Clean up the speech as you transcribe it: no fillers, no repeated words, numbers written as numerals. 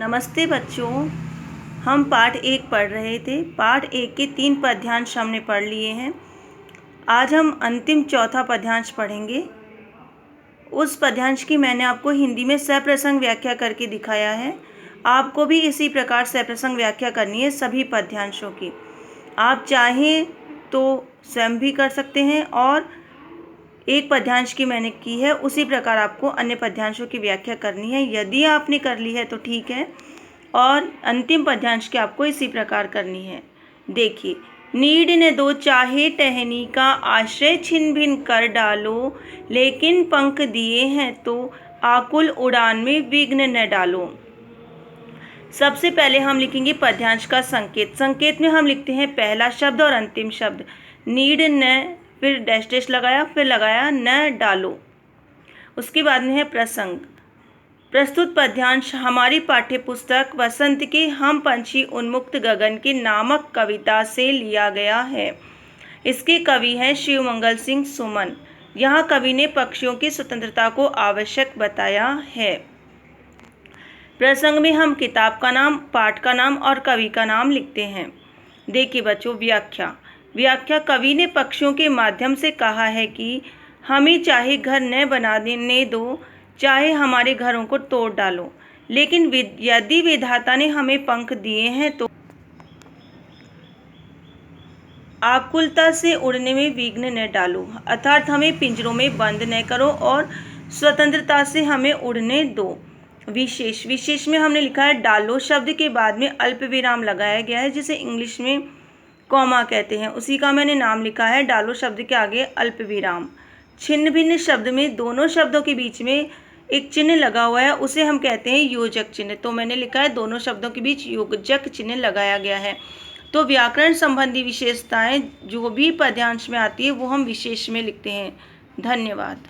नमस्ते बच्चों। हम पाठ 1 पढ़ रहे थे। पाठ 1 के 3 पद्यांश हमने पढ़ लिए हैं। आज हम अंतिम चौथा पद्यांश पढ़ेंगे। उस पद्यांश की मैंने आपको हिंदी में सप्रसंग व्याख्या करके दिखाया है। आपको भी इसी प्रकार सप्रसंग व्याख्या करनी है सभी पद्यांशों की। आप चाहें तो स्वयं भी कर सकते हैं और एक पद्यांश की मैंने की है उसी प्रकार आपको अन्य पद्यांशों की व्याख्या करनी है। यदि आपने कर ली है तो ठीक है, और अंतिम पद्यांश की आपको इसी प्रकार करनी है। देखिए, नीड न दो चाहे टहनी का आश्रय छिन भिन कर डालो, लेकिन पंख दिए हैं तो आकुल उड़ान में विघ्न न डालो। सबसे पहले हम लिखेंगे पद्यांश का संकेत। संकेत में हम लिखते हैं पहला शब्द और अंतिम शब्द। नीड न, फिर डैश डैश लगाया, फिर लगाया न डालो। उसके बाद में है प्रसंग। प्रस्तुत पद्यांश हमारी पाठ्य पुस्तक वसंत के हम पंछी उन्मुक्त गगन के नामक कविता से लिया गया है। इसके कवि हैं शिवमंगल सिंह सुमन। यहाँ कवि ने पक्षियों की स्वतंत्रता को आवश्यक बताया है। प्रसंग में हम किताब का नाम, पाठ का नाम और कवि का नाम लिखते हैं। देखिए बच्चों, व्याख्या। व्याख्या कवि ने पक्षियों के माध्यम से कहा है कि हमें चाहे घर न बनाने दो, चाहे हमारे घरों को तोड़ डालो, लेकिन यदि विधाता ने हमें पंख दिए हैं तो आकुलता से उड़ने में विघ्न न डालो। अर्थात हमें पिंजरों में बंद न करो और स्वतंत्रता से हमें उड़ने दो। विशेष। विशेष में हमने लिखा है डालो शब्द के बाद में अल्प विराम लगाया गया है, जिसे इंग्लिश में कॉमा कहते हैं। उसी का मैंने नाम लिखा है, डालो शब्द के आगे अल्प विराम। छिन्न भिन्न शब्द में दोनों शब्दों के बीच में एक चिन्ह लगा हुआ है, उसे हम कहते हैं योजक चिन्ह। तो मैंने लिखा है दोनों शब्दों के बीच योजक चिन्ह लगाया गया है। तो व्याकरण संबंधी विशेषताएं जो भी पद्यांश में आती है वो हम विशेष में लिखते हैं। धन्यवाद।